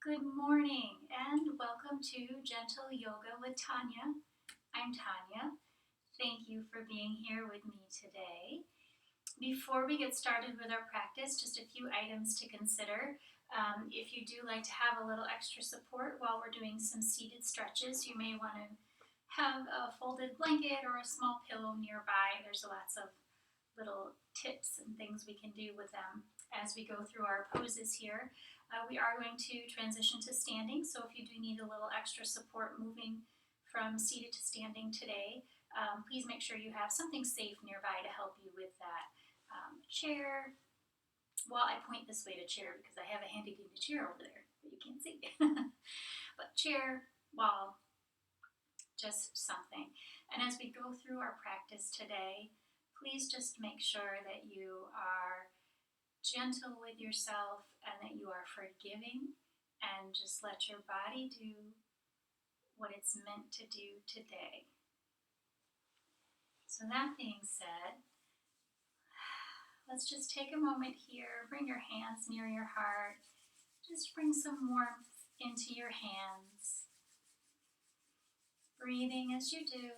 Good morning and welcome to Gentle Yoga with Tanya. I'm Tanya. Thank you for being here with me today. Before we get started with our practice, just a few items to consider. If you do like to have a little extra support while we're doing some seated stretches, you may want to have a folded blanket or a small pillow nearby. There's lots of little tips and things we can do with them as we go through our poses here. We are going to transition to standing, so if you do need a little extra support moving from seated to standing today, please make sure you have something safe nearby to help you with that. Chair, well, I point this way to chair because I have a handy dandy chair over there that you can't see. But chair, wall, just something. And as we go through our practice today, please just make sure that you are gentle with yourself and that you are forgiving, and just let your body do what it's meant to do today. So that being said, let's just take a moment here. Bring your hands near your heart. Just bring some warmth into your hands. Breathing as you do.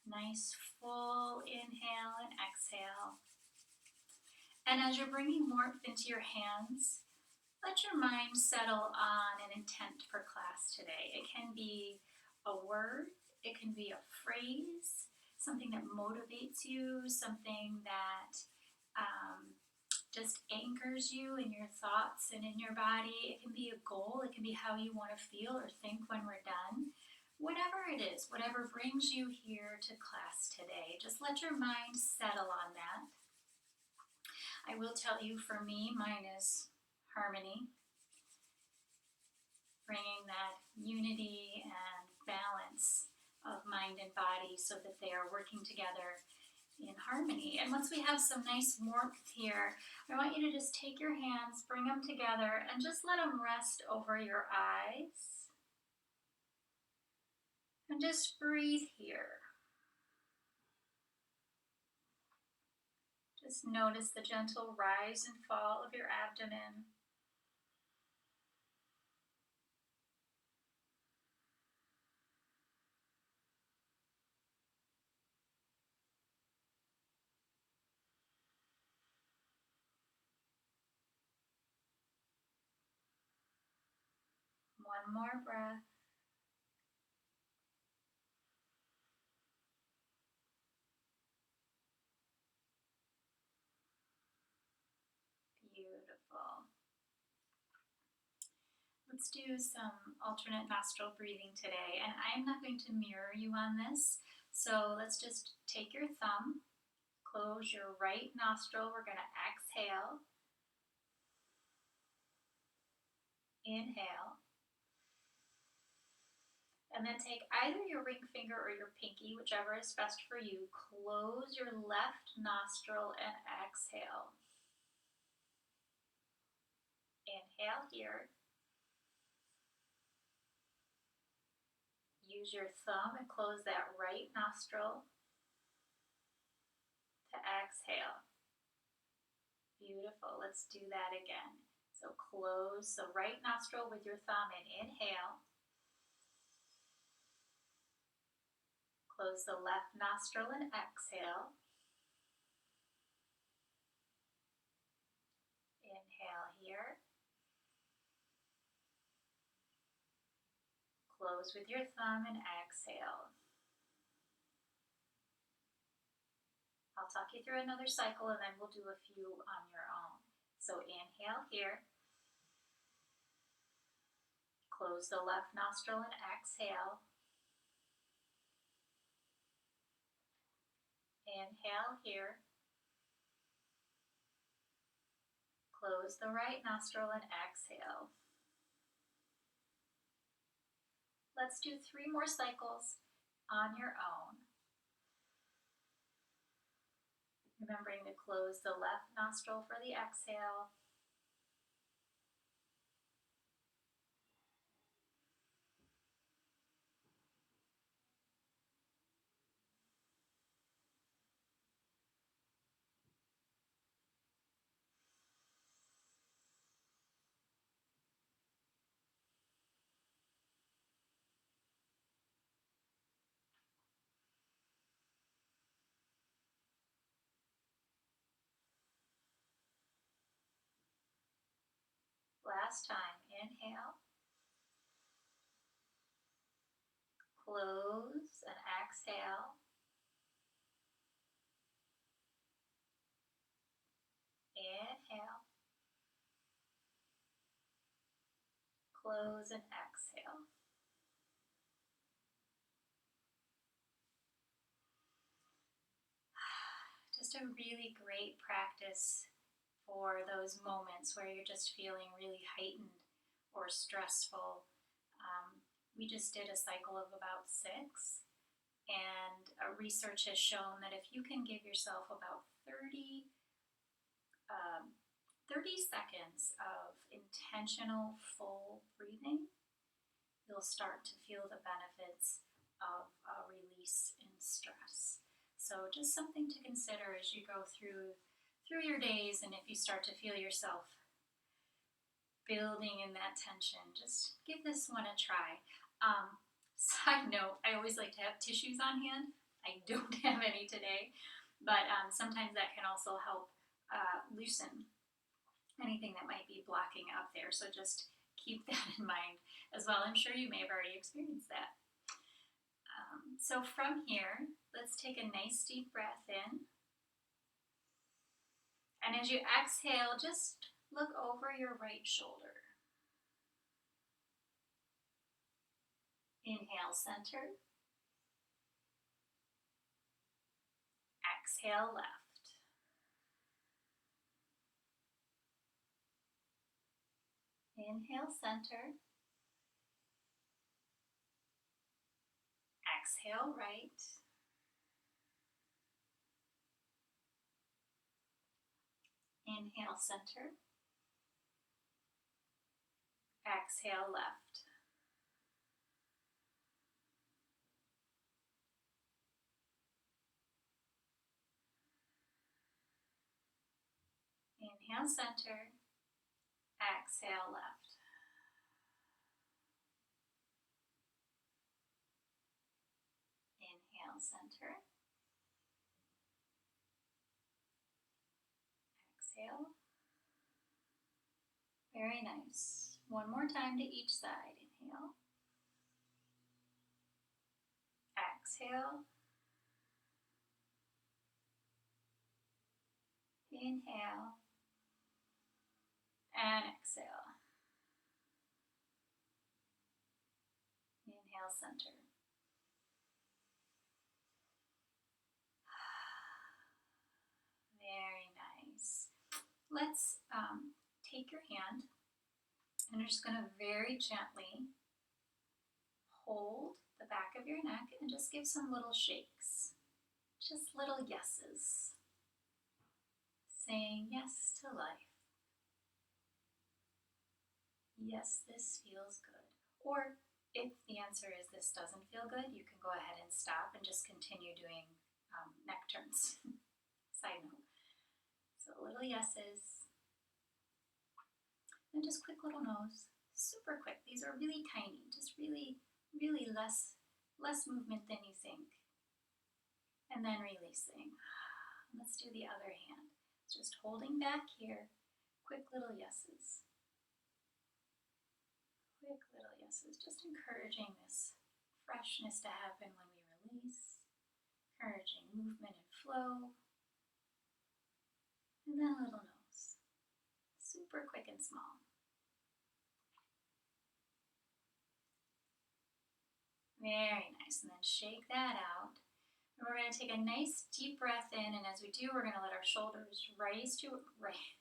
Nice full inhale and exhale. And as you're bringing warmth into your hands, let your mind settle on an intent for class today. It can be a word, it can be a phrase, something that motivates you, something that just anchors you in your thoughts and in your body. It can be a goal, it can be how you want to feel or think when we're done. Whatever it is, whatever brings you here to class today, just let your mind settle on that. I will tell you, for me, mine is harmony, bringing that unity and balance of mind and body so that they are working together in harmony. And once we have some nice warmth here, I want you to just take your hands, bring them together, and just let them rest over your eyes. And just breathe here. Just notice the gentle rise and fall of your abdomen. One more breath. Beautiful. Let's do some alternate nostril breathing today, and I'm not going to mirror you on this, so let's just take your thumb, close your right nostril, we're going to exhale, inhale, and then take either your ring finger or your pinky, whichever is best for you, close your left nostril and exhale. Inhale here. Use your thumb and close that right nostril to exhale. Beautiful. Let's do that again. So close the right nostril with your thumb and inhale. Close the left nostril and exhale. Inhale here. Close with your thumb and exhale. I'll talk you through another cycle and then we'll do a few on your own. So inhale here. Close the left nostril and exhale. Inhale here. Close the right nostril and exhale. Let's do 3 more cycles on your own. Remembering to close the left nostril for the exhale. last time. Inhale, close, and exhale. Inhale, close, and exhale. Just a really great practice for those moments where you're just feeling really heightened or stressful. We just did a cycle of about 6, and research has shown that if you can give yourself about 30 seconds of intentional full breathing, you'll start to feel the benefits of a release in stress. So just something to consider as you go through your days, and if you start to feel yourself building in that tension, just give this one a try. Side note, I always like to have tissues on hand. I don't have any today, but sometimes that can also help loosen anything that might be blocking out there. So just keep that in mind as well. I'm sure you may have already experienced that. So from here, let's take a nice deep breath in. And as you exhale, just look over your right shoulder. Inhale, center. Exhale, left. Inhale, center. Exhale, right. Inhale, center. Exhale, left. Inhale, center. Exhale, left. Inhale, center. Exhale. Very nice. One more time to each side. Inhale. Exhale. Inhale. And exhale. Inhale, center. Very nice. Let's take your hand, and you're just going to very gently hold the back of your neck and just give some little shakes. Just little yeses. Saying yes to life. Yes, this feels good. Or if the answer is this doesn't feel good, you can go ahead and stop and just continue doing neck turns. Side note. So little yeses. And just quick little nose. Super quick. These are really tiny. Just really, really less movement than you think. And then releasing. Let's do the other hand. Just holding back here. Quick little yeses. Quick little yeses. Just encouraging this freshness to happen when we release. Encouraging movement and flow. And then a little nose. Super quick and small. Very nice. And then shake that out. And we're going to take a nice deep breath in, and as we do, we're going to let our shoulders rise to right.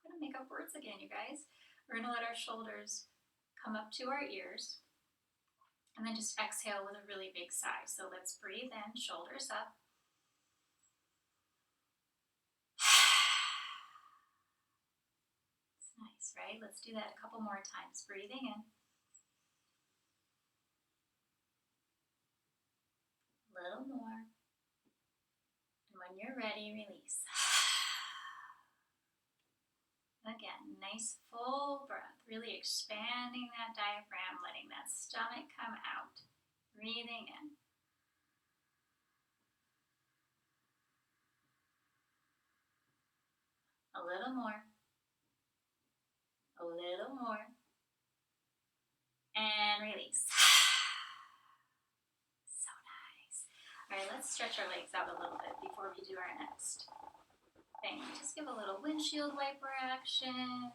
I'm going to make up words again, you guys. We're going to let our shoulders come up to our ears, and then just exhale with a really big sigh. So let's breathe in, shoulders up. It's nice, right? Let's do that a couple more times. Breathing in. A little more. And when you're ready, release. Again, nice full breath, really expanding that diaphragm, letting that stomach come out. Breathing in. A little more. A little more. And release. So nice. All right, let's stretch our legs out a little bit before we do our next thing. Just give a little windshield wiper action.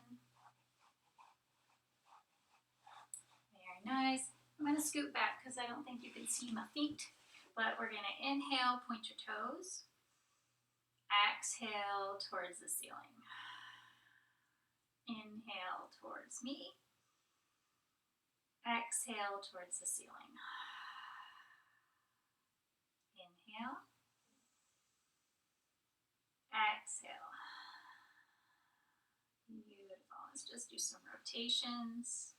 Very nice. I'm going to scoot back because I don't think you can see my feet. But we're going to inhale, point your toes. Exhale towards the ceiling. Inhale towards me. Exhale towards the ceiling. Inhale. Exhale. Beautiful. Let's just do some rotations.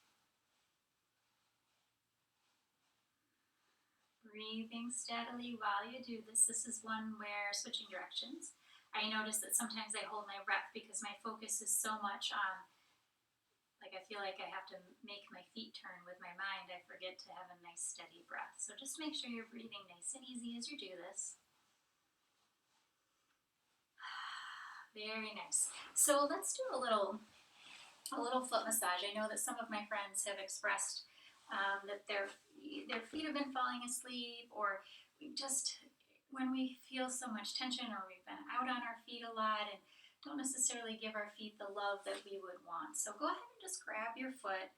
Breathing steadily while you do this. This is one where switching directions. I notice that sometimes I hold my breath because my focus is so much on, like I feel like I have to make my feet turn with my mind. I forget to have a nice steady breath. So just make sure you're breathing nice and easy as you do this. Very nice. So let's do a little foot massage. I know that some of my friends have expressed that their feet have been falling asleep, or just when we feel so much tension, or we've been out on our feet a lot and don't necessarily give our feet the love that we would want. So go ahead and just grab your foot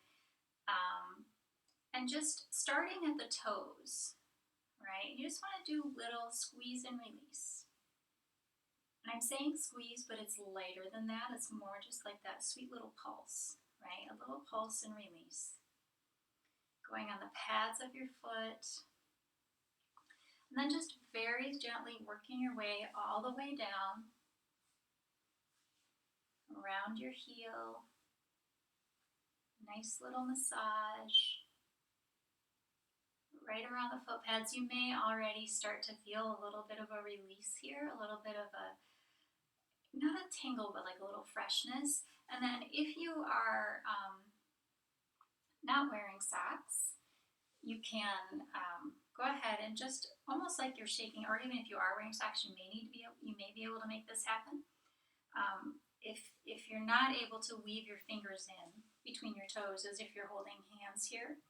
and just starting at the toes, right? You just want to do little squeeze and release. And I'm saying squeeze, but it's lighter than that. It's more just like that sweet little pulse, right? A little pulse and release. Going on the pads of your foot. And then just very gently working your way all the way down, around your heel. Nice little massage. Right around the foot pads. You may already start to feel a little bit of a release here, a little bit of a, not a tingle, but like a little freshness. And then if you are not wearing socks, you can go ahead and just almost like you're shaking, or even if you are wearing socks, you may be able to make this happen. If you're not able to weave your fingers in between your toes, as if you're holding hands here,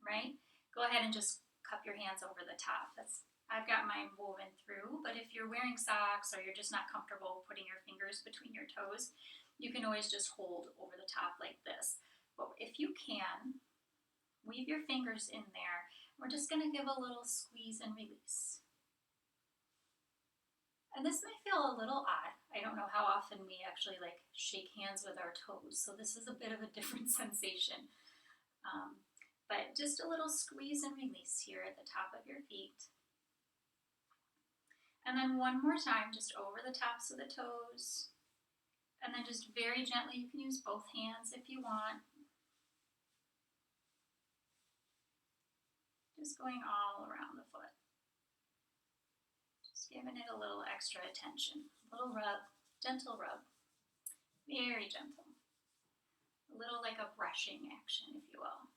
right? Go ahead and just cup your hands over the top. I've got mine woven through, but if you're wearing socks or you're just not comfortable putting your fingers between your toes, you can always just hold over the top like this. But if you can, weave your fingers in there. We're just going to give a little squeeze and release. And this may feel a little odd. I don't know how often we actually like shake hands with our toes, so this is a bit of a different sensation. But just a little squeeze and release here at the top of your feet. And then one more time, just over the tops of the toes. And then just very gently, you can use both hands if you want. Just going all around the foot. Just giving it a little extra attention. A little rub, gentle rub. Very gentle. A little like a brushing action, if you will.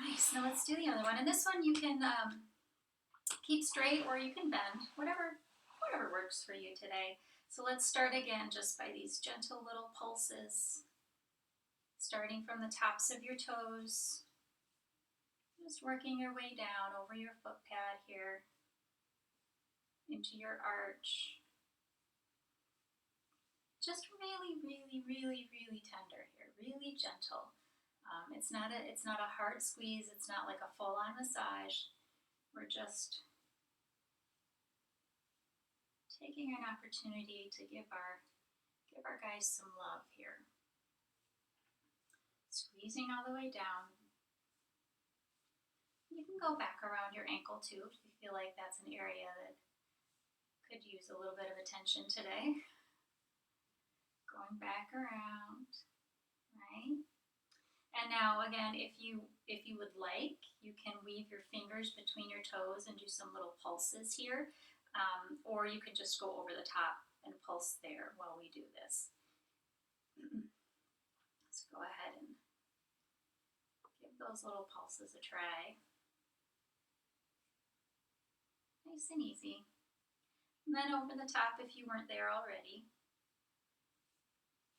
Nice. Now let's do the other one. And this one you can keep straight or you can bend, whatever works for you today. So let's start again just by these gentle little pulses, starting from the tops of your toes, just working your way down over your foot pad here, into your arch. Just really, really, really, really tender here, really gentle. It's not a hard squeeze. It's not like a full-on massage. We're just taking an opportunity to give our guys some love here. Squeezing all the way down. You can go back around your ankle too if you feel like that's an area that could use a little bit of attention today. Going back around, right? And now again, if you would like, you can weave your fingers between your toes and do some little pulses here, or you can just go over the top and pulse there while we do this. Let's go ahead and give those little pulses a try. Nice and easy. And then over the top if you weren't there already.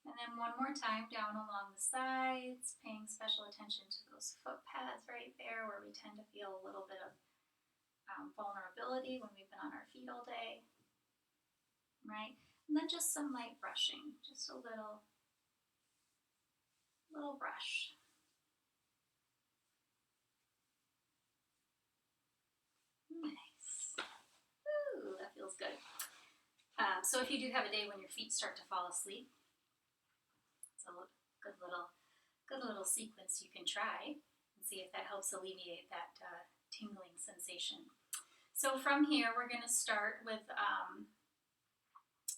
And then one more time down along the sides, paying special attention to those foot pads right there where we tend to feel a little bit of vulnerability when we've been on our feet all day, right? And then just some light brushing, just a little brush. Nice. Ooh, that feels good. So if you do have a day when your feet start to fall asleep, it's a good little sequence you can try and see if that helps alleviate that tingling sensation. So from here, we're going to start with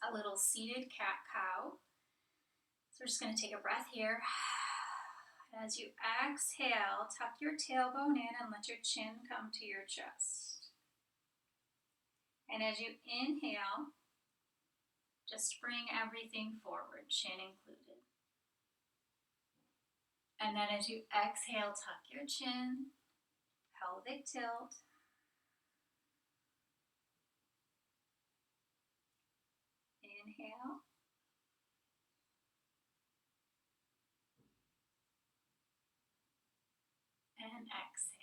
a little seated cat-cow. So we're just going to take a breath here. As you exhale, tuck your tailbone in and let your chin come to your chest. And as you inhale, just bring everything forward, chin included. And then as you exhale, tuck your chin, pelvic tilt. Inhale. And exhale.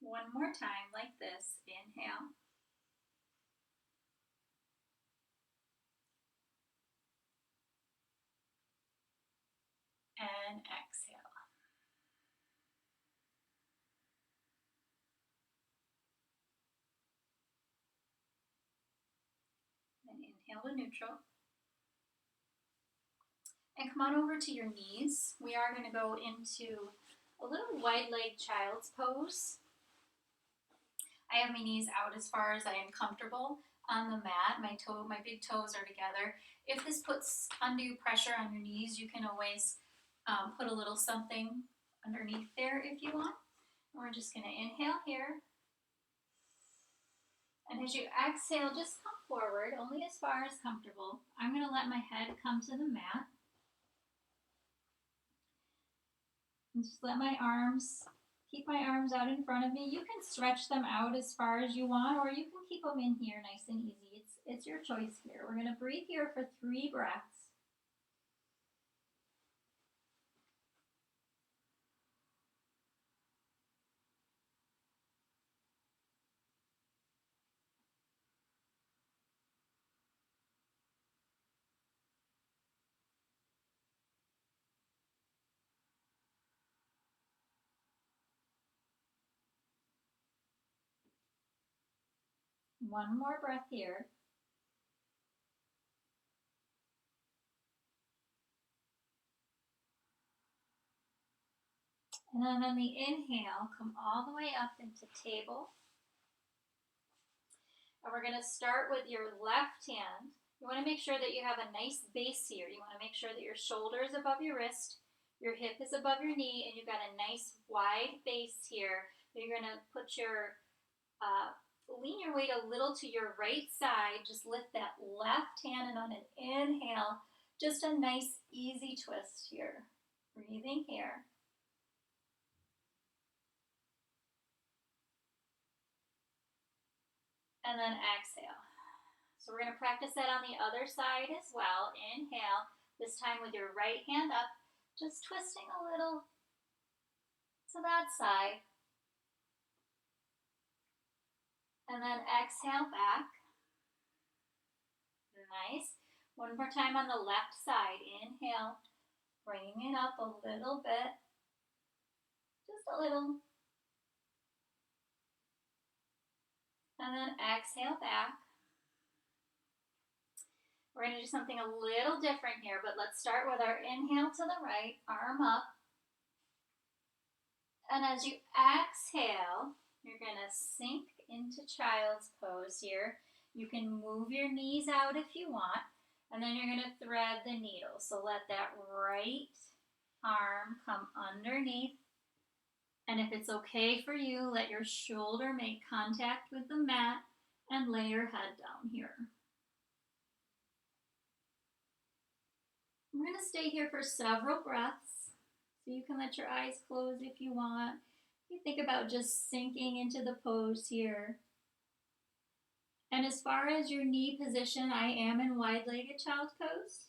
One more time like this. Inhale. And exhale. Then inhale to neutral. And come on over to your knees. We are going to go into a little wide-legged child's pose. I have my knees out as far as I am comfortable on the mat. My big toes are together. If this puts undue pressure on your knees, you can always put a little something underneath there if you want. We're just going to inhale here. And as you exhale, just come forward, only as far as comfortable. I'm going to let my head come to the mat. And just let my arms, keep my arms out in front of me. You can stretch them out as far as you want, or you can keep them in here nice and easy. It's your choice here. We're going to breathe here for 3 breaths. One more breath here. And then on the inhale, come all the way up into table. And we're going to start with your left hand. You want to make sure that you have a nice base here. You want to make sure that your shoulder is above your wrist, your hip is above your knee, and you've got a nice wide base here. You're going to put your, lean your weight a little to your right side. Just lift that left hand, and on an inhale, just a nice easy twist here. Breathing here. And then exhale. So we're going to practice that on the other side as well. Inhale, this time with your right hand up, just twisting a little to that side. And then exhale back. Nice. One more time on the left side. Inhale, bringing it up a little bit. Just a little. And then exhale back. We're going to do something a little different here, but let's start with our inhale to the right, arm up. And as you exhale, you're going to sink into child's pose here. You can move your knees out if you want, and then you're going to thread the needle. So let that right arm come underneath. And if it's okay for you, let your shoulder make contact with the mat and lay your head down here. We're going to stay here for several breaths. So you can let your eyes close if you want. You think about just sinking into the pose here. And as far as your knee position, I am in wide-legged child's pose.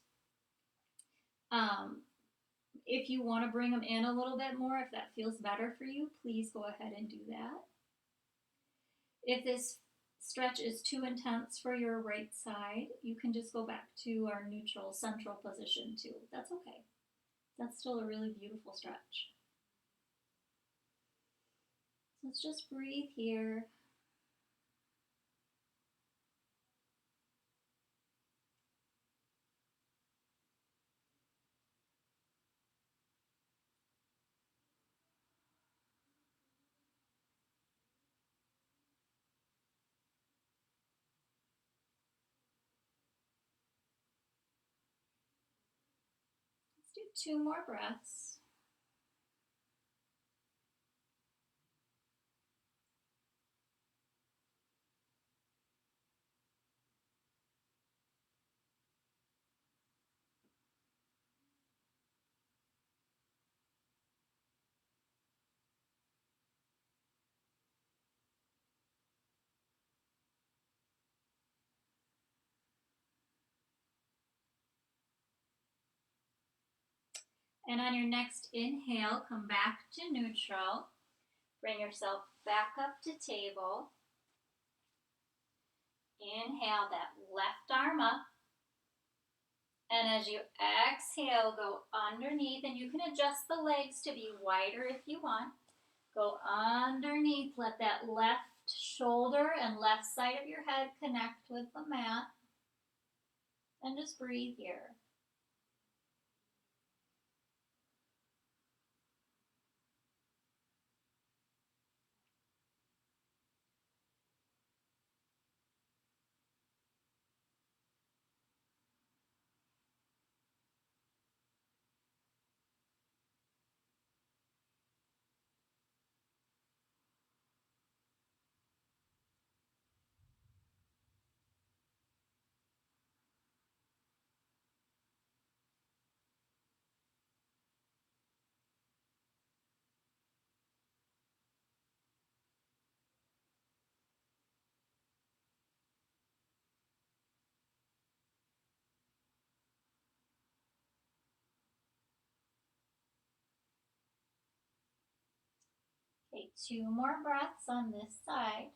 If you want to bring them in a little bit more, if that feels better for you, please go ahead and do that. If this stretch is too intense for your right side, you can just go back to our neutral central position too. That's okay. That's still a really beautiful stretch. So let's just breathe here. Let's do 2 more breaths. And on your next inhale, come back to neutral. Bring yourself back up to table. Inhale that left arm up. And as you exhale, go underneath, and you can adjust the legs to be wider if you want. Go underneath, let that left shoulder and left side of your head connect with the mat. And just breathe here. Okay, 2 more breaths on this side.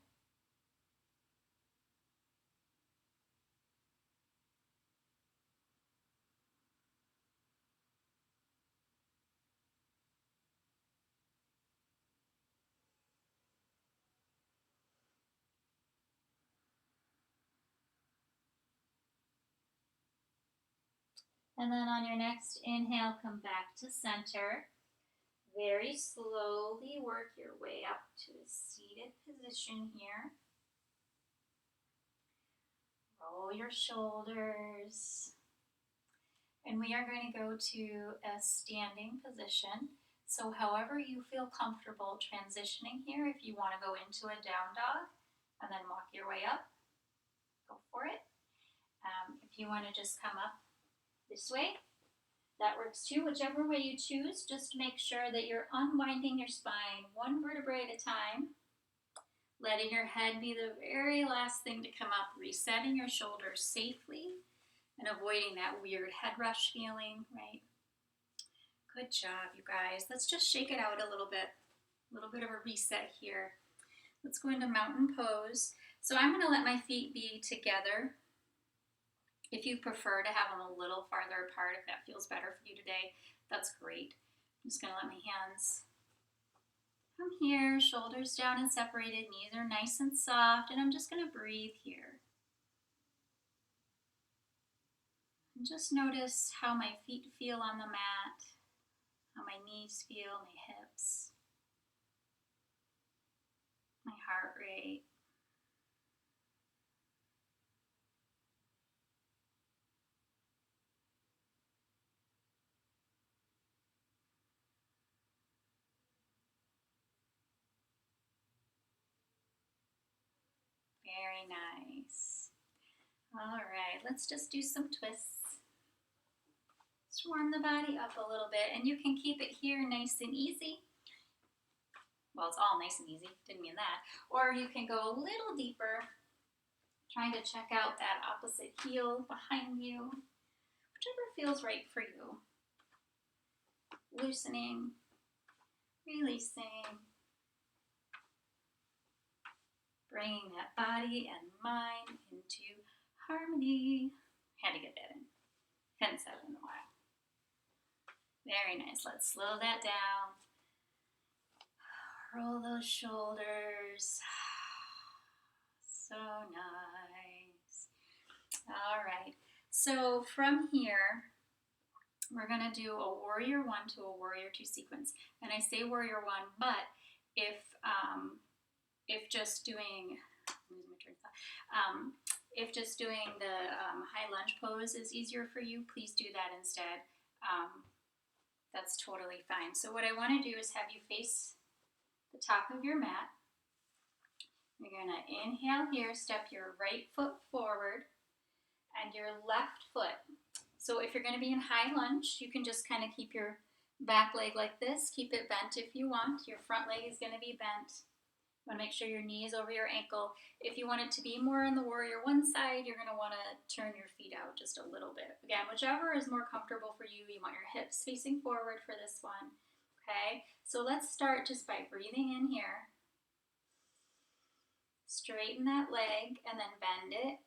And then on your next inhale, come back to center. Very slowly work your way up to a seated position here. Roll your shoulders. And we are going to go to a standing position. So however you feel comfortable transitioning here, if you want to go into a down dog and then walk your way up, go for it. If you want to just come up this way, that works too. Whichever way you choose, just make sure that you're unwinding your spine 1 vertebrae at a time, letting your head be the very last thing to come up, resetting your shoulders safely and avoiding that weird head rush feeling, right? Good job, you guys. Let's just shake it out a little bit of a reset here. Let's go into mountain pose. So I'm going to let my feet be together. If you prefer to have them a little farther apart, if that feels better for you today, that's great. I'm just going to let my hands come here, shoulders down and separated, knees are nice and soft, and I'm just going to breathe here. And just notice how my feet feel on the mat, how my knees feel, my hips, my heart rate. Very nice. All right, let's just do some twists. Just warm the body up a little bit, and you can keep it here nice and easy. Well, it's all nice and easy, didn't mean that. Or you can go a little deeper, Trying to check out that opposite heel behind you, whichever feels right for you. Loosening, releasing, bringing that body and mind into harmony. Had to get that in. Hadn't said it in a while. Very nice. Let's slow that down. Roll those shoulders. So nice. All right. So from here, we're going to do a warrior 1 to a warrior 2 sequence. And I say warrior 1, but if just doing, if just doing the high lunge pose is easier for you, please do that instead. That's totally fine. So what I want to do is have you face the top of your mat. You're going to inhale here, step your right foot forward and your left foot. So if you're going to be in high lunge, you can just kind of keep your back leg like this. Keep it bent if you want. Your front leg is going to be bent. You want to make sure your knee is over your ankle. If you want it to be more on the warrior 1 side, you're going to want to turn your feet out just a little bit. Again, whichever is more comfortable for you. You want your hips facing forward for this one. Okay, so let's start just by breathing in here. Straighten that leg and then bend it.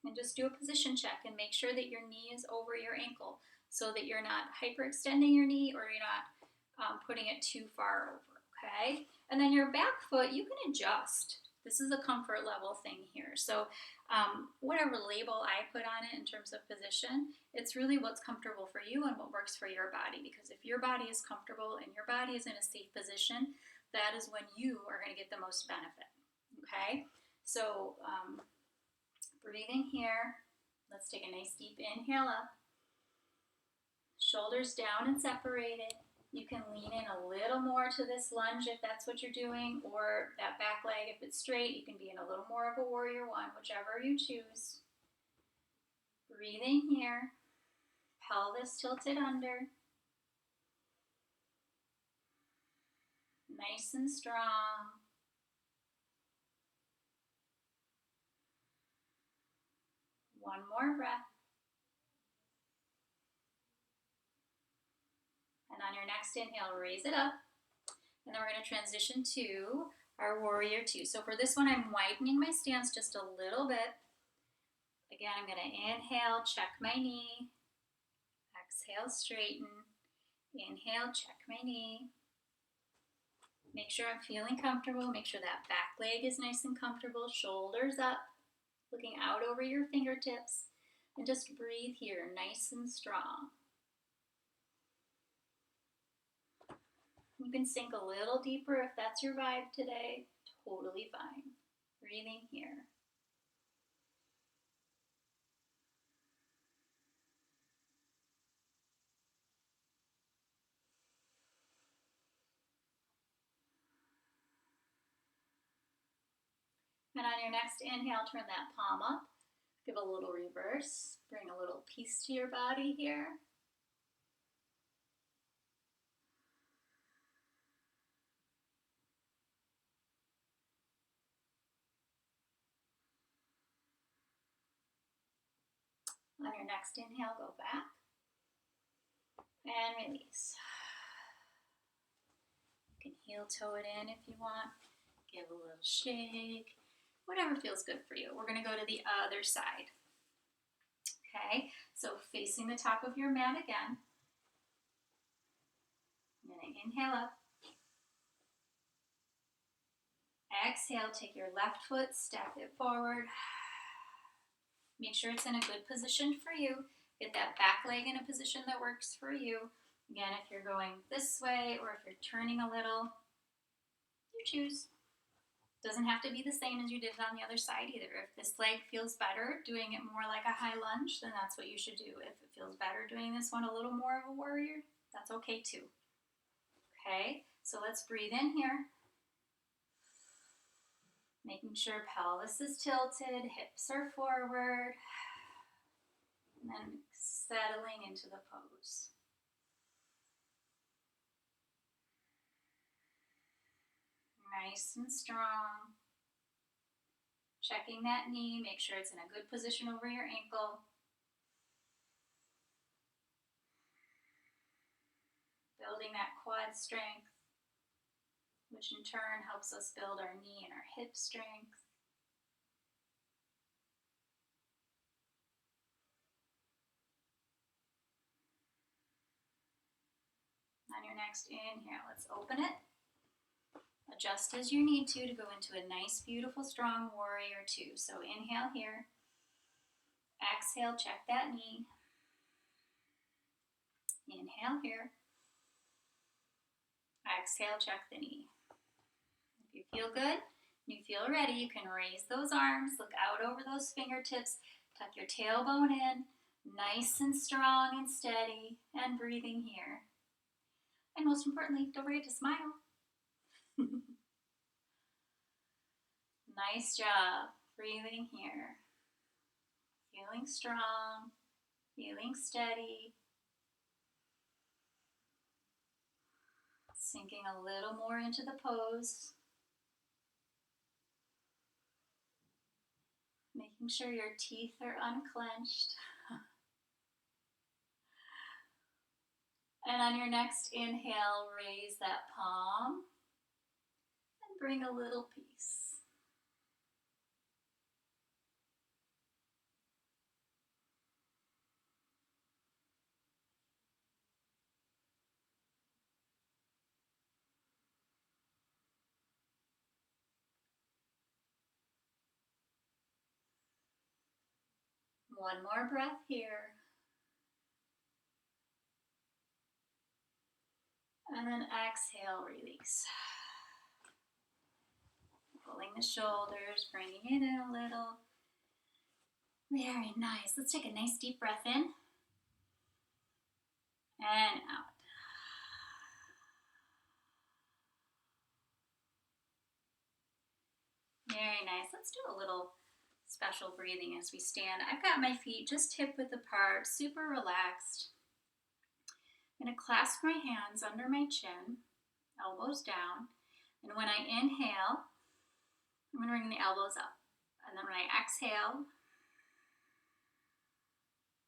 And just do a position check and make sure that your knee is over your ankle so that you're not hyperextending your knee or you're not putting it too far over. Okay, and then your back foot, you can adjust. This is a comfort level thing here. So whatever label I put on it in terms of position, it's really what's comfortable for you and what works for your body. Because if your body is comfortable and your body is in a safe position, that is when you are going to get the most benefit. Okay, so breathing here. Let's take a nice deep inhale up. Shoulders down and separated. You can lean in a little more to this lunge if that's what you're doing, or that back leg if it's straight. You can be in a little more of a warrior 1, whichever you choose. Breathing here. Pelvis tilted under. Nice and strong. One more breath. And on your next inhale, raise it up. And then we're going to transition to our warrior 2. So for this one, I'm widening my stance just a little bit. Again, I'm going to inhale, check my knee. Exhale, straighten. Inhale, check my knee. Make sure I'm feeling comfortable. Make sure that back leg is nice and comfortable. Shoulders up, looking out over your fingertips. And just breathe here, nice and strong. You can sink a little deeper if that's your vibe today. Totally fine. Breathing here. And on your next inhale, turn that palm up. Give a little reverse. Bring a little peace to your body here. On your next inhale, go back. And release. You can heel toe it in if you want. Give a little shake. Whatever feels good for you. We're going to go to the other side. Okay, so facing the top of your mat again. I'm going to inhale up. Exhale, take your left foot, step it forward. Make sure it's in a good position for you. Get that back leg in a position that works for you. Again, if you're going this way or if you're turning a little, you choose. Doesn't have to be the same as you did on the other side either. If this leg feels better, doing it more like a high lunge, then that's what you should do. If it feels better doing this one a little more of a warrior, that's okay too. Okay, so let's breathe in here. Making sure pelvis is tilted, hips are forward, and then settling into the pose. Nice and strong. Checking that knee, make sure it's in a good position over your ankle. Building that quad strength, which in turn helps us build our knee and our hip strength. On your next inhale, let's open it. Adjust as you need to go into a nice, beautiful, strong warrior two. So inhale here. Exhale, check that knee. Inhale here. Exhale, check the knee. If you feel good, you feel ready, you can raise those arms, look out over those fingertips, tuck your tailbone in, nice and strong and steady, and breathing here. And most importantly, don't forget to smile. Nice job breathing here. Feeling strong, feeling steady. Sinking a little more into the pose. Making sure your teeth are unclenched. And on your next inhale, raise that palm and bring a little peace. One more breath here. And then exhale, release. Pulling the shoulders, bringing it in a little. Very nice. Let's take a nice deep breath in. And out. Very nice. Let's do a little special breathing as we stand. I've got my feet just hip width apart, super relaxed. I'm going to clasp my hands under my chin, elbows down. And when I inhale, I'm going to bring the elbows up. And then when I exhale,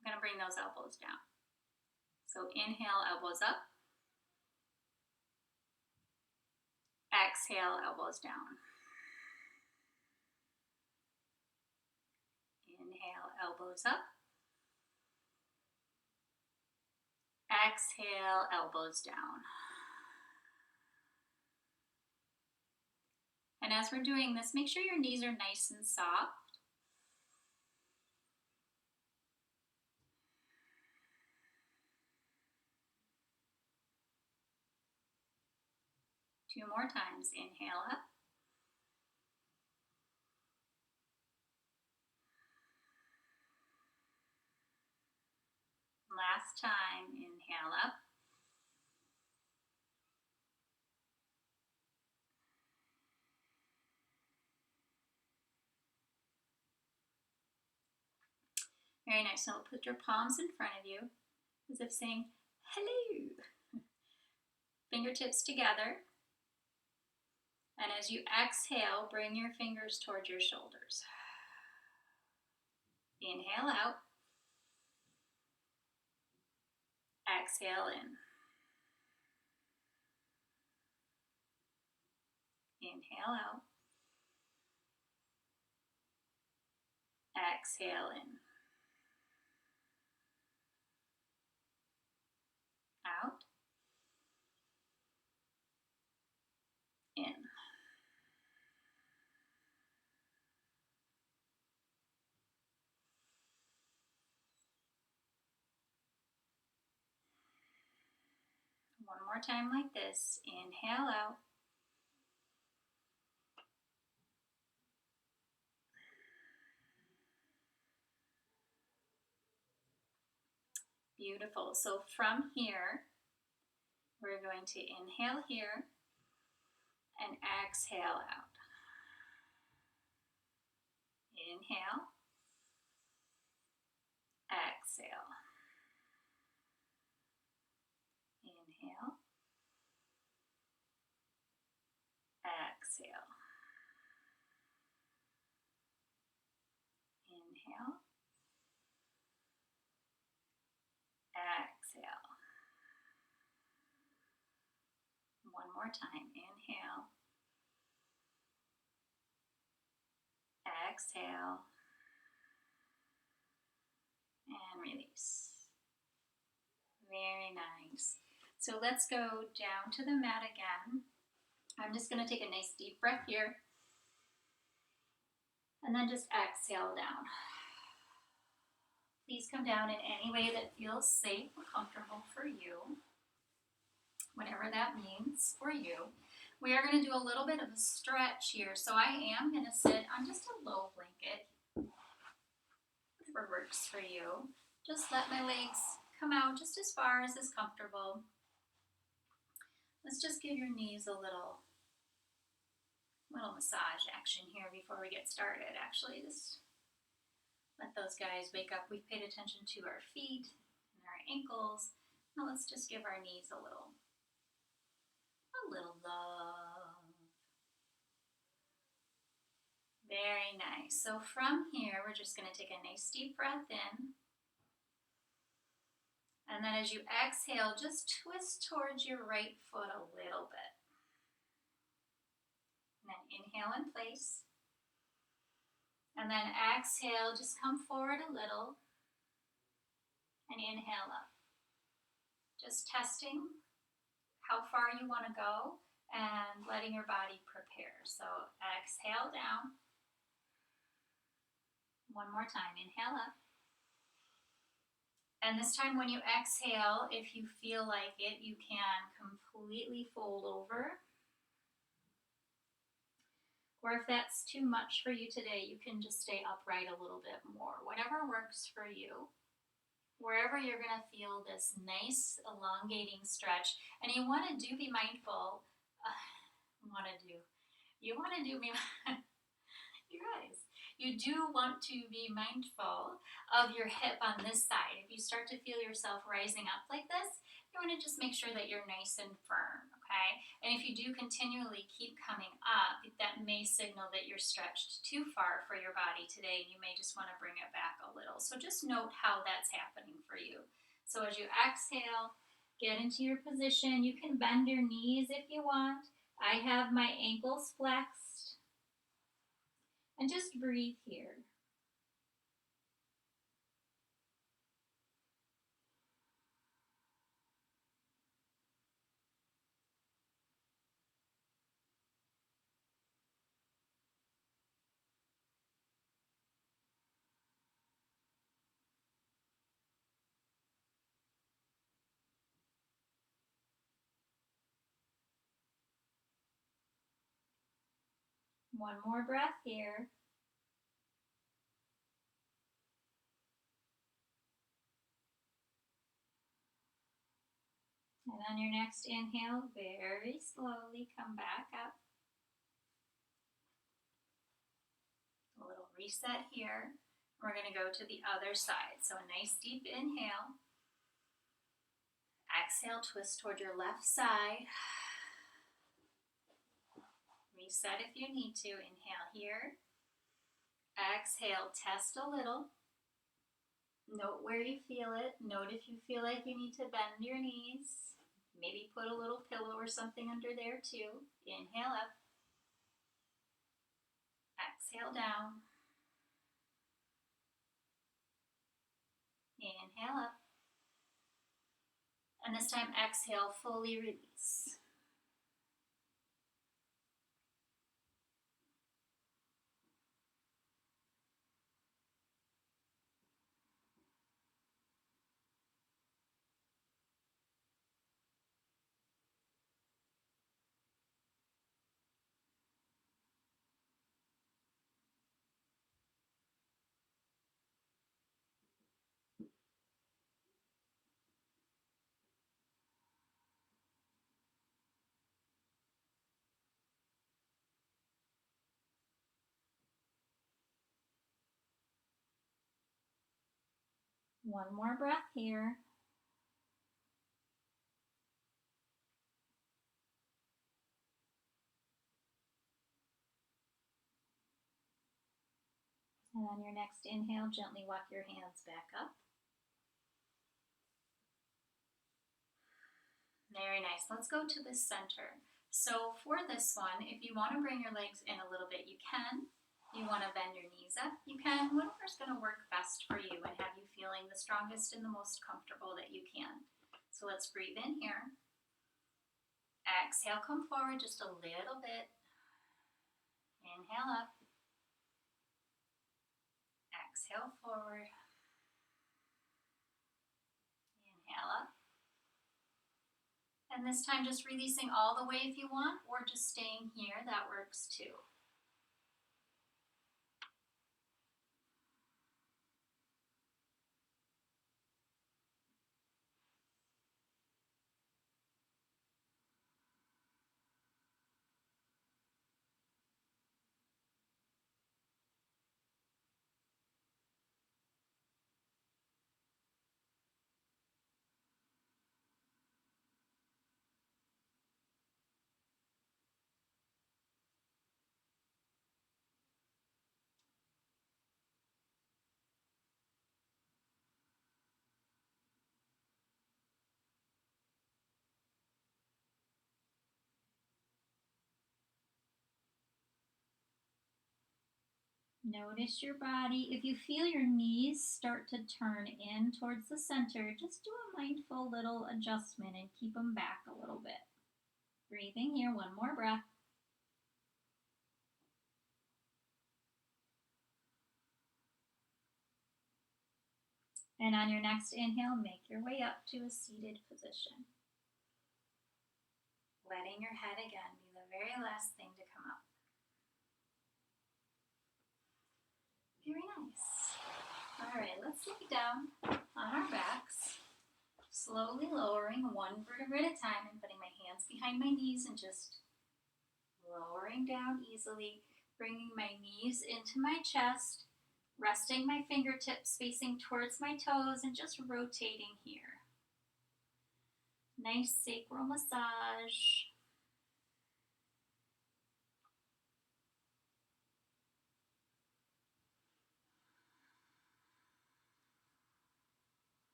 I'm going to bring those elbows down. So inhale, elbows up. Exhale, elbows down. Inhale, elbows up. Exhale, elbows down. And as we're doing this, make sure your knees are nice and soft. Two more times. Inhale up. Last time. Inhale up. Very nice. So put your palms in front of you as if saying, hello. Fingertips together. And as you exhale, bring your fingers towards your shoulders. Inhale out. Exhale in. Inhale out. Exhale in. Out. In. One more time like this. Inhale out. Beautiful. So from here, we're going to inhale here and exhale out. Inhale. Exhale. Inhale. Exhale. Inhale. Exhale. One more time. Inhale. Exhale. And release. Very nice. So let's go down to the mat again. I'm just going to take a nice deep breath here. And then just exhale down. Please come down in any way that feels safe or comfortable for you, whatever that means for you. We are going to do a little bit of a stretch here. So I am going to sit on just a low blanket, whatever works for you. Just let my legs come out just as far as is comfortable. Let's just give your knees a little massage action here before we get started. Actually, just let those guys wake up. We've paid attention to our feet and our ankles. Now let's just give our knees a little love. Very nice. So from here, we're just going to take a nice deep breath in. And then as you exhale, just twist towards your right foot a little bit. And then inhale in place. And then exhale, just come forward a little. And inhale up. Just testing how far you want to go and letting your body prepare. So exhale down. One more time. Inhale up. And this time when you exhale, if you feel like it, you can completely fold over. Or if that's too much for you today, you can just stay upright a little bit more. Whatever works for you. Wherever you're going to feel this nice elongating stretch. And you want to be mindful. You guys, you do want to be mindful of your hip on this side. If you start to feel yourself rising up like this, you want to just make sure that you're nice and firm, okay? And if you do continually keep coming up, that may signal that you're stretched too far for your body today, and you may just want to bring it back a little. So just note how that's happening for you. So as you exhale, get into your position. You can bend your knees if you want. I have my ankles flexed. And just breathe here. One more breath here. And on your next inhale, very slowly come back up. A little reset here. We're going to go to the other side. So a nice deep inhale. Exhale, twist toward your left side. Reset if you need to. Inhale here. Exhale, test a little. Note where you feel it. Note if you feel like you need to bend your knees. Maybe put a little pillow or something under there too. Inhale up. Exhale down. Inhale up. And this time exhale, fully release. One more breath here. And on your next inhale, gently walk your hands back up. Very nice. Let's go to the center. So for this one, if you want to bring your legs in a little bit, you can. You want to bend your knees up, you can. Whatever's going to work best for you and have you feeling the strongest and the most comfortable that you can. So let's breathe in here. Exhale, come forward just a little bit. Inhale up. Exhale forward. Inhale up. And this time just releasing all the way if you want, or just staying here, that works too. Notice your body. If you feel your knees start to turn in towards the center, just do a mindful little adjustment and keep them back a little bit. Breathing here, one more breath. And on your next inhale, make your way up to a seated position. Letting your head again be the very last thing to come up. Very nice. All right, let's lay down on our backs, slowly lowering one vertebra at a time and putting my hands behind my knees and just lowering down easily, bringing my knees into my chest, resting my fingertips facing towards my toes and just rotating here. Nice sacral massage.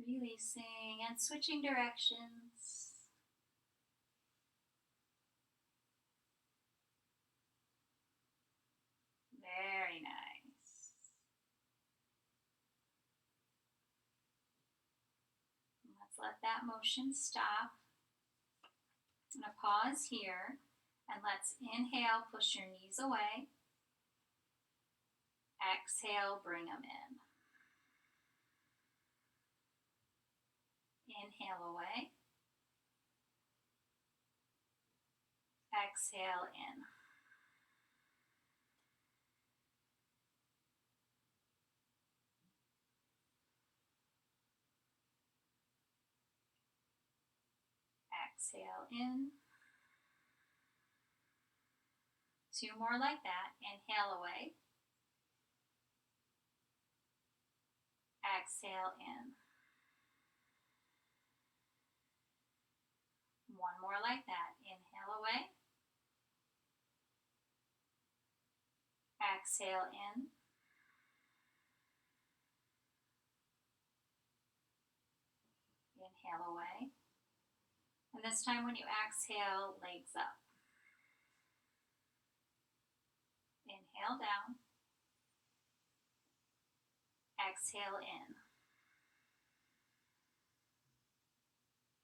Releasing and switching directions. Very nice. Let's let that motion stop. I'm going to pause here and let's inhale, push your knees away. Exhale, bring them in. Inhale away. Exhale in. Exhale in. Two more like that. Inhale away. Exhale in. One more like that. Inhale away. Exhale in. Inhale away. And this time when you exhale, legs up. Inhale down. Exhale in.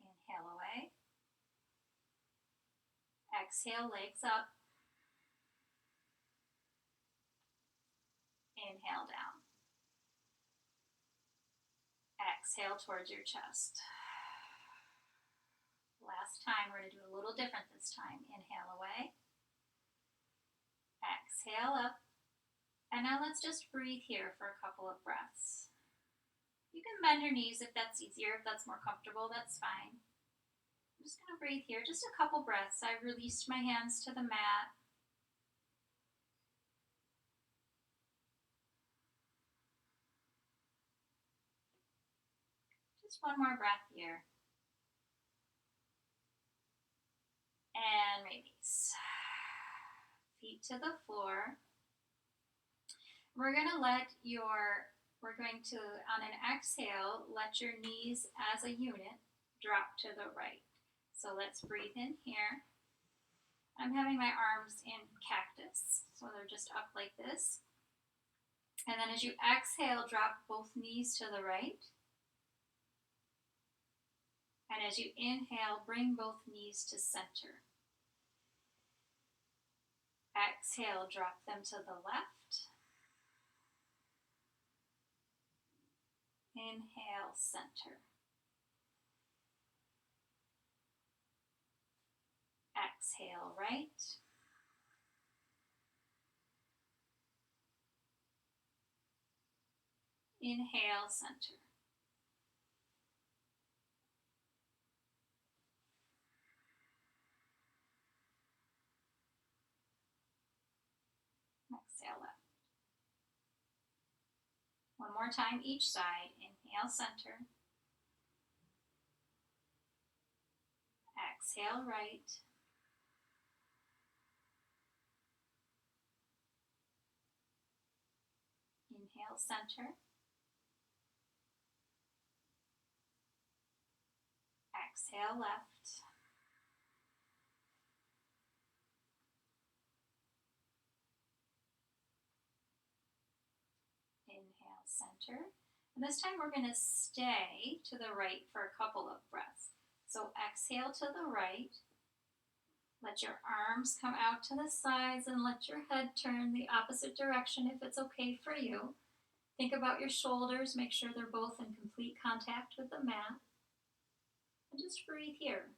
Inhale away. Exhale, legs up. Inhale down. Exhale towards your chest. Last time, we're going to do a little different this time. Inhale away. Exhale up. And now let's just breathe here for a couple of breaths. You can bend your knees if that's easier, if that's more comfortable, that's fine. I'm just going to breathe here, just a couple breaths. I've released my hands to the mat. Just one more breath here. and release. Feet to the floor. We're going to on an exhale, let your knees as a unit drop to the right. So let's breathe in here. I'm having my arms in cactus, so they're just up like this. And then as you exhale, drop both knees to the right. And as you inhale, bring both knees to center. Exhale, drop them to the left. Inhale, center. Exhale, right. Inhale, center. Exhale, left. One more time each side. Inhale, center. Exhale, right. Inhale, center. Exhale, left. Inhale, center. And this time we're going to stay to the right for a couple of breaths. So exhale to the right. Let your arms come out to the sides and let your head turn the opposite direction if it's okay for you. Think about your shoulders. Make sure they're both in complete contact with the mat. And just breathe here.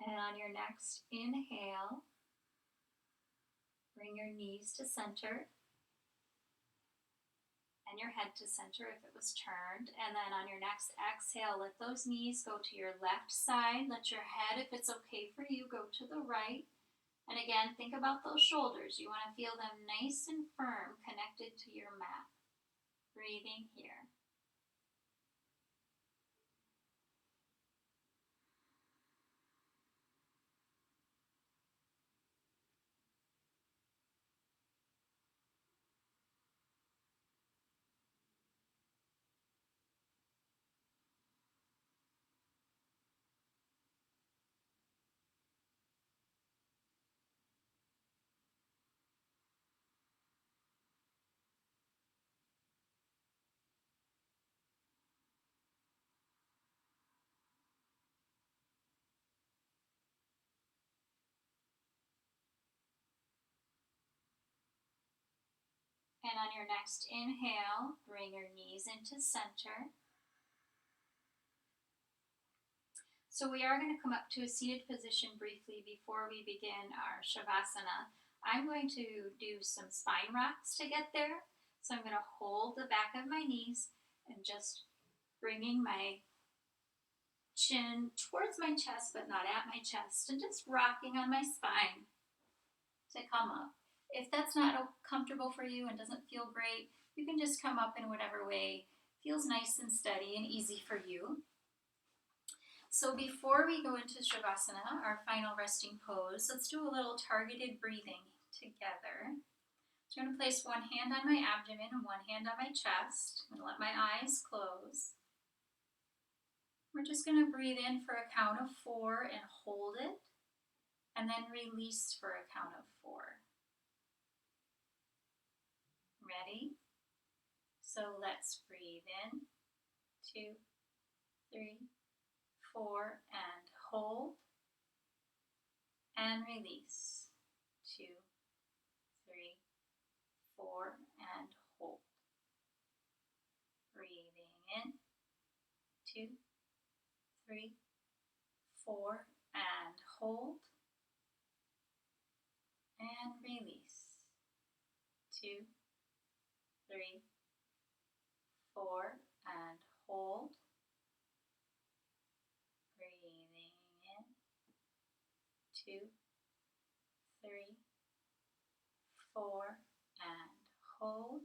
And on your next inhale, bring your knees to center and your head to center if it was turned. And then on your next exhale, let those knees go to your left side. Let your head, if it's okay for you, go to the right. And again, think about those shoulders. You want to feel them nice and firm, connected to your mat. Breathing here. And on your next inhale, bring your knees into center. So we are going to come up to a seated position briefly before we begin our Shavasana. I'm going to do some spine rocks to get there. So I'm going to hold the back of my knees and just bringing my chin towards my chest, but not at my chest, and just rocking on my spine to come up. If that's not comfortable for you and doesn't feel great, you can just come up in whatever way feels nice and steady and easy for you. So before we go into Shavasana, our final resting pose, let's do a little targeted breathing together. So I'm going to place one hand on my abdomen and one hand on my chest. I'm going to let my eyes close. We're just going to breathe in for a count of 4 and hold it, and then release for a count of 4. Ready? So let's breathe in, 2, 3, 4, and hold, and release, 2, 3, 4, and hold. Breathing in, 2, 3, 4, and hold, and release, 2, 3, 4, and hold. Breathing in. 2, 3, 4, and hold.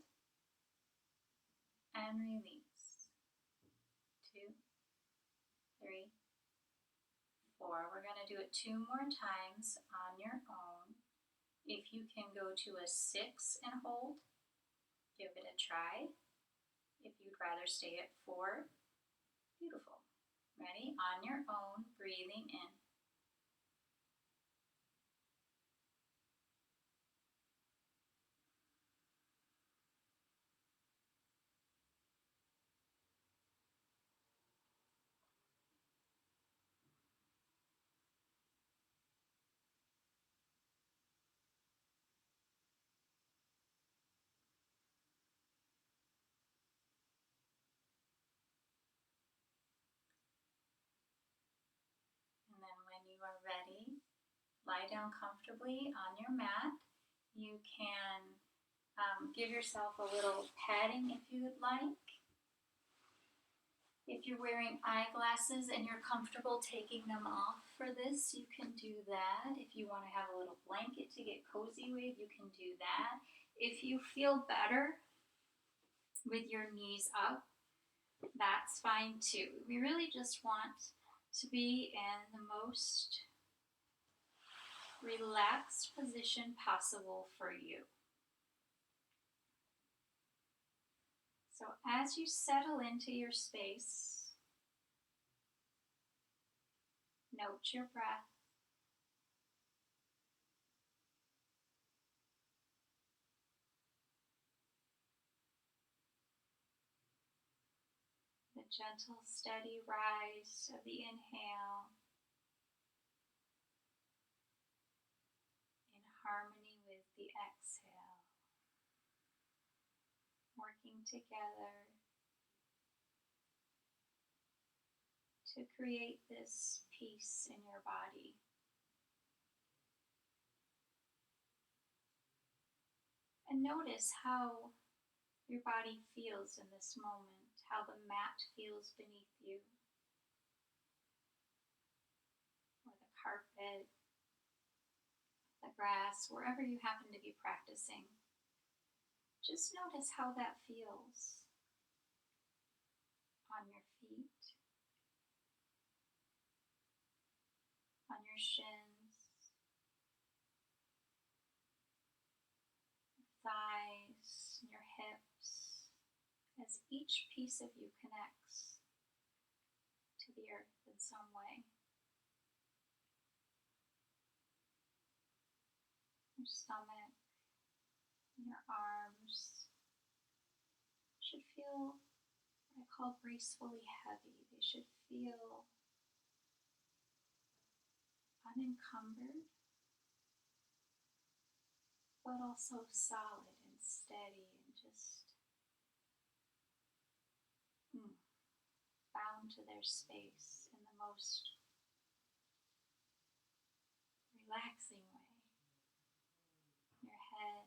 And release. 2, 3, 4. We're going to do it 2 more times on your own. If you can go to a 6 and hold, give it a try. If you'd rather stay at 4, beautiful. Ready? On your own, breathing in. And then when you are ready, lie down comfortably on your mat. You can give yourself a little padding if you would like. If you're wearing eyeglasses and you're comfortable taking them off for this, you can do that. If you want to have a little blanket to get cozy with, you can do that. If you feel better with your knees up, that's fine too. We really just want to be in the most relaxed position possible for you. So as you settle into your space, note your breath. The gentle, steady rise of the inhale in harmony with the exhale, working together to create this peace in your body. And notice how your body feels in this moment, how the mat feels beneath you, or the carpet, the grass, wherever you happen to be practicing. Just notice how that feels on your feet, on your shins, your thighs, your hips, as each piece of you connects to the earth in some way. Your stomach, your arms should feel what I call gracefully heavy. They should feel unencumbered, but also solid and steady and just bound to their space in the most relaxing way. Your head,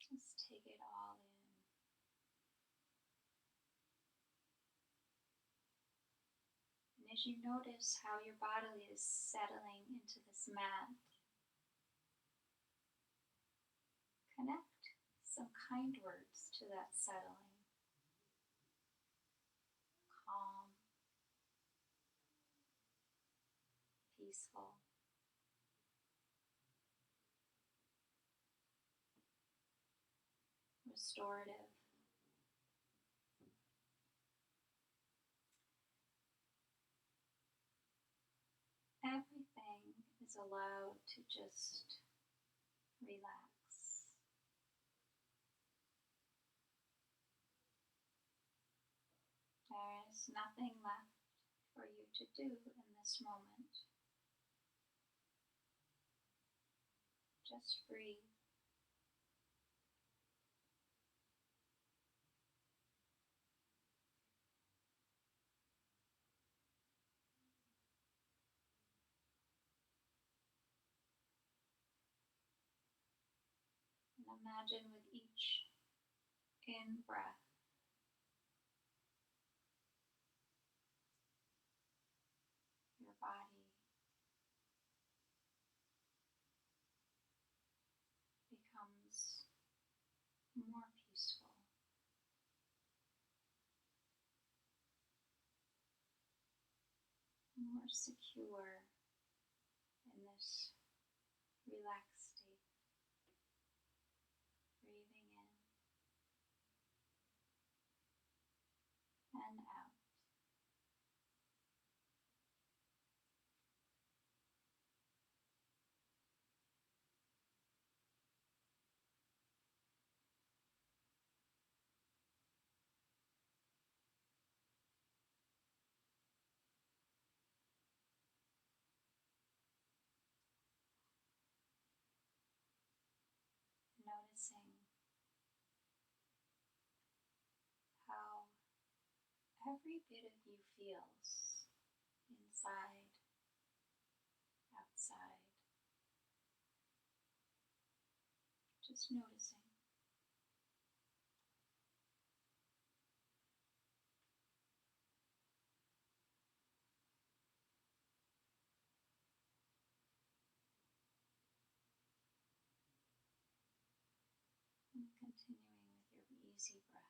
just take it all in. And as you notice how your body is settling into this mat, connect some kind words to that settling. Calm, peaceful, restorative. Everything is allowed to just relax. is nothing left for you to do in this moment. Just breathe. And imagine with each in-breath, your body becomes more peaceful, more secure in this relaxed state. Breathing in and out. Noticing how every bit of you feels inside, outside. Just noticing. And continuing with your easy breath.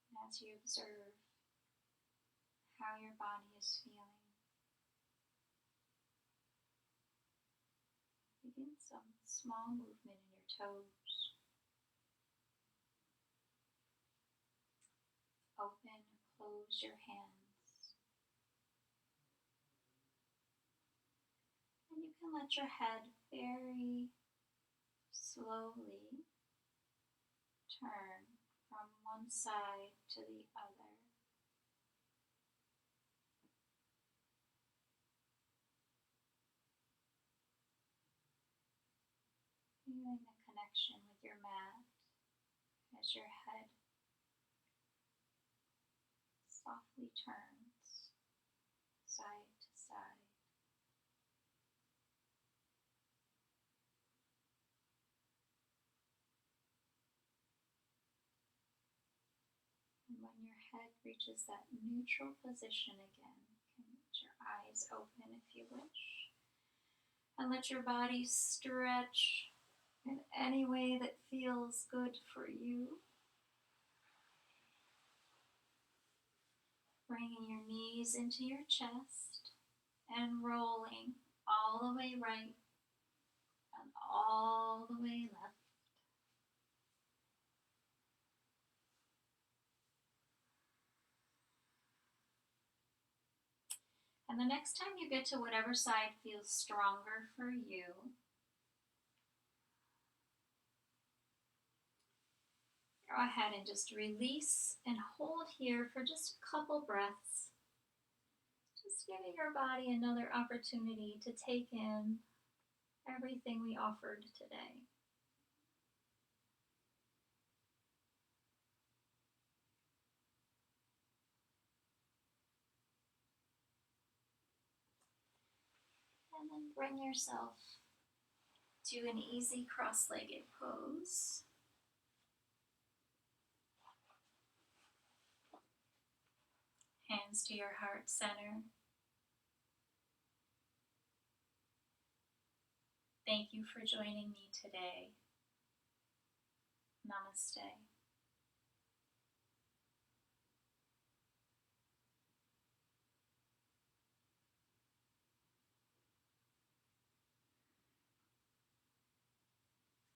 And as you observe how your body is feeling, begin some small movement in your toes. Open or close your hands. And you can let your head very slowly turn from one side to the other. Feeling the connection with your mat as your head softly turns side to side. And when your head reaches that neutral position again, you can let your eyes open if you wish. And let your body stretch in any way that feels good for you. Bringing your knees into your chest and rolling all the way right and all the way left. And the next time you get to whatever side feels stronger for you, go ahead and just release and hold here for just a couple breaths. Just giving your body another opportunity to take in everything we offered today. And bring yourself to an easy cross-legged pose. Hands to your heart center. Thank you for joining me today. Namaste.